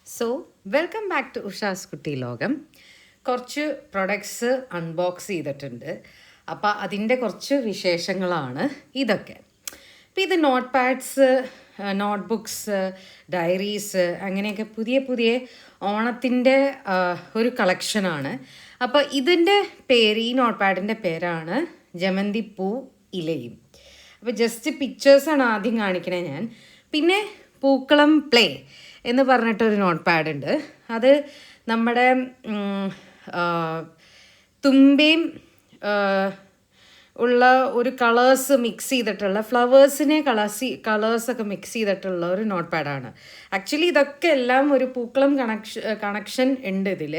So welcome back to ഉഷാസ് കുട്ടി ലോകം. കുറച്ച് പ്രൊഡക്ട്സ് അൺബോക്സ് ചെയ്തിട്ടുണ്ട്. അപ്പോൾ അതിൻ്റെ കുറച്ച് വിശേഷങ്ങളാണ് ഇതൊക്കെ. അപ്പോൾ ഇത് notepads, notebooks, diaries, അങ്ങനെയൊക്കെ പുതിയ പുതിയ ഓണത്തിൻ്റെ ഒരു കളക്ഷനാണ്. അപ്പോൾ ഇതിൻ്റെ പേര്, ഈ നോട്ട് പാഡിൻ്റെ പേരാണ് ജമന്തി പൂ ഇലയും. അപ്പോൾ ജസ്റ്റ് പിക്ചേഴ്സാണ് ആദ്യം കാണിക്കണേ ഞാൻ. പിന്നെ പൂക്കളം പ്ലേ എന്ന് പറഞ്ഞിട്ടൊരു നോട്ട് പാഡ് ഉണ്ട്. അത് നമ്മുടെ തുമ്പയും ഉള്ള ഒരു കളേഴ്സ് മിക്സ് ചെയ്തിട്ടുള്ള ഫ്ലവേഴ്സിനെ കളേഴ്സൊക്കെ മിക്സ് ചെയ്തിട്ടുള്ള ഒരു നോട്ട് പാഡാണ്. ആക്ച്വലി ഇതൊക്കെ എല്ലാം ഒരു പൂക്കളം കണക്ഷൻ ഉണ്ട് ഇതിൽ.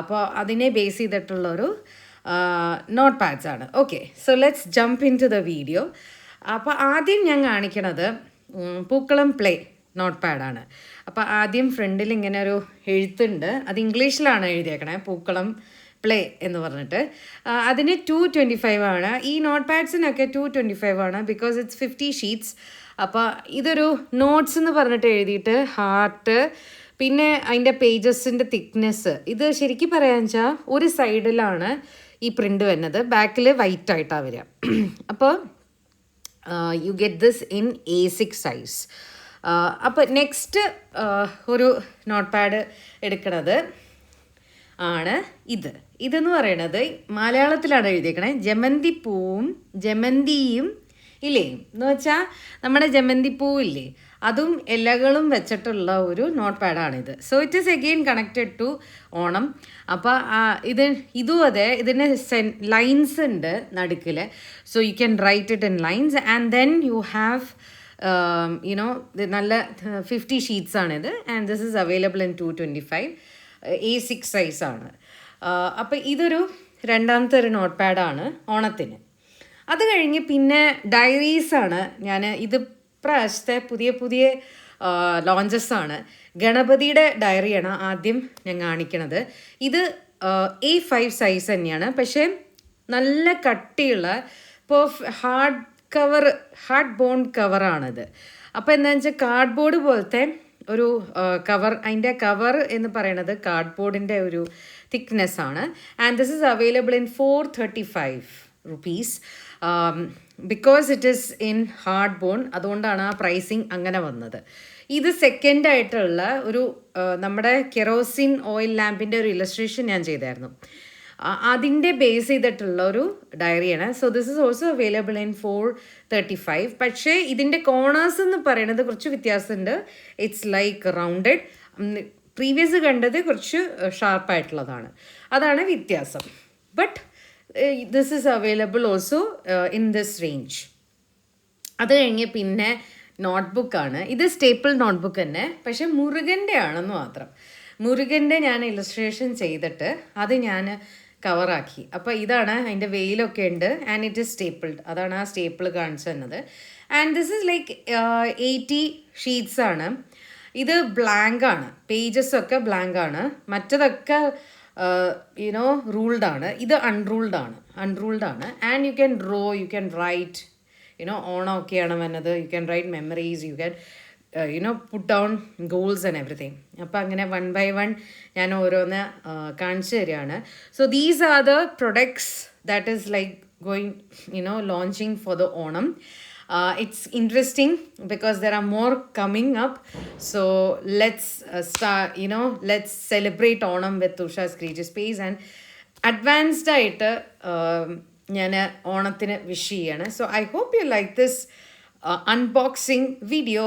അപ്പോൾ അതിനെ ബേസ് ചെയ്തിട്ടുള്ളൊരു നോട്ട് പാഡ്സ് ആണ്. Okay, so let's jump into the video. അപ്പോൾ ആദ്യം ഞാൻ കാണിക്കണത് പൂക്കളം പ്ലേ നോട്ട് പാഡാണ്. അപ്പോൾ ആദ്യം ഫ്രണ്ടിൽ ഇങ്ങനെ ഒരു എഴുത്തുണ്ട്. അത് ഇംഗ്ലീഷിലാണ് എഴുതിയേക്കണേ, പൂക്കളം പ്ലേ എന്ന് പറഞ്ഞിട്ട്. അതിന് 225 ആണ്. ഈ നോട്ട് പാഡ്സിനൊക്കെ 225 ആണ്, ബിക്കോസ് ഇറ്റ്സ് 50 ഷീറ്റ്സ്. അപ്പോൾ ഇതൊരു നോട്ട്സ് എന്ന് പറഞ്ഞിട്ട് എഴുതിയിട്ട് ഹാർട്ട്, പിന്നെ അതിൻ്റെ പേജസിൻ്റെ തിക്നെസ്. ഇത് ശരിക്കും പറയാന്ന് വെച്ചാൽ ഒരു സൈഡിലാണ് ഈ പ്രിൻ്റ് വരുന്നത്, ബാക്കിൽ വൈറ്റ് ആയിട്ടാണ് വരിക. അപ്പോൾ you get this in A6 size. അപ്പോൾ നെക്സ്റ്റ് ഒരു നോട്ട് പാഡ് എടുക്കണത് ആണ് ഇതെന്ന് പറയണത് മലയാളത്തിലാണ് എഴുതിയേക്കണേ. ജമന്തി പൂവും ജമന്തിയും ഇലയും എന്ന് വെച്ചാൽ നമ്മുടെ ജമന്തി പൂവില്ലേ, അതും ഇലകളും വെച്ചിട്ടുള്ള ഒരു നോട്ട് പാഡാണിത്. So it is again connected to Onam. അപ്പോൾ ഇതും അതെ, ഇതിന് ലൈൻസ് ഉണ്ട് നടുക്കിൽ. So you can write it in lines and then you have നല്ല 50 ഷീറ്റ്സ് ആണിത്. And this is available in 225 A6 സൈസാണ്. അപ്പോൾ ഇതൊരു രണ്ടാമത്തെ ഒരു നോട്ട് പാഡാണ് ഓണത്തിന്. അത് കഴിഞ്ഞ് പിന്നെ ഡയറീസാണ്. ഇത് പ്രാവശ്യത്തെ പുതിയ ലോഞ്ചസ് ആണ്. ഗണപതിയുടെ ഡയറിയാണ് ആദ്യം ഞാൻ കാണിക്കണത്. ഇത് A5 സൈസ് തന്നെയാണ്, പക്ഷേ നല്ല കട്ടിയുള്ള ഹാർഡ് ബോണ്ട് കവറാണിത്. അപ്പോൾ എന്താണെന്ന് വെച്ചാൽ കാർഡ്ബോർഡ് പോലത്തെ ഒരു കവർ. അതിൻ്റെ കവർ എന്ന് പറയുന്നത് കാർഡ്ബോർഡിൻ്റെ ഒരു തിക്നെസ് ആണ്. And this is available in 435 rupees because it is in hard bound. അതുകൊണ്ടാണ് ആ പ്രൈസിങ് അങ്ങനെ വന്നത്. ഇത് സെക്കൻഡായിട്ടുള്ള ഒരു നമ്മുടെ കെറോസിൻ ഓയിൽ ലാമ്പിൻ്റെ ഒരു ഇലസ്ട്രേഷൻ ഞാൻ ചെയ്തായിരുന്നു. അതിൻ്റെ ബേസ് ചെയ്തിട്ടുള്ള ഒരു ഡയറിയാണ്. So this is also available in 435. പക്ഷേ ഇതിൻ്റെ കോർണേഴ്സ് എന്ന് പറയുന്നത് കുറച്ച് വ്യത്യാസമുണ്ട്. It's like rounded. പ്രീവിയസ് കണ്ടത് കുറച്ച് ഷാർപ്പായിട്ടുള്ളതാണ്. അതാണ് വ്യത്യാസം. But this is available also in this range. അത് കഴിഞ്ഞ് പിന്നെ നോട്ട്ബുക്കാണ്. ഇത് സ്റ്റേപ്പിൾ നോട്ട്ബുക്ക് തന്നെ, പക്ഷേ മുരുകൻ്റെ ആണെന്ന് മാത്രം. മുരുകൻ്റെ ഞാൻ ഇലസ്ട്രേഷൻ ചെയ്തിട്ട് അത് ഞാൻ കവറാക്കി. അപ്പോൾ ഇതാണ് അതിൻ്റെ വെയിലൊക്കെ ഉണ്ട്. And it is stapled. അതാണ് ആ സ്റ്റേപ്പിൾ കാണിച്ചു തന്നത്. And this is like 80 sheets ആണ്. ഇത് ബ്ലാങ്ക് ആണ്, പേജസൊക്കെ ബ്ലാങ്ക് ആണ്. മറ്റതൊക്കെ റൂൾഡ് ആണ്. ഇത് അൺറൂൾഡ് ആണ്. And you can draw, you can write, ഓണമൊക്കെയാണ് വന്നത്. You can write memories, you can put down goals and everything. അപ്പോൾ അങ്ങനെ 1 by 1 ഞാൻ ഓരോന്ന് കാണിച്ചു തരികയാണ്. So these are the products that is like going launching for the Onam. It's interesting because there are more coming up. So let's let's celebrate Onam with Usha's Creative Space. And advanced ആയിട്ട് ഞാൻ ഓണത്തിന് wish ചെയ്യാണ്. So I hope you like this unboxing video.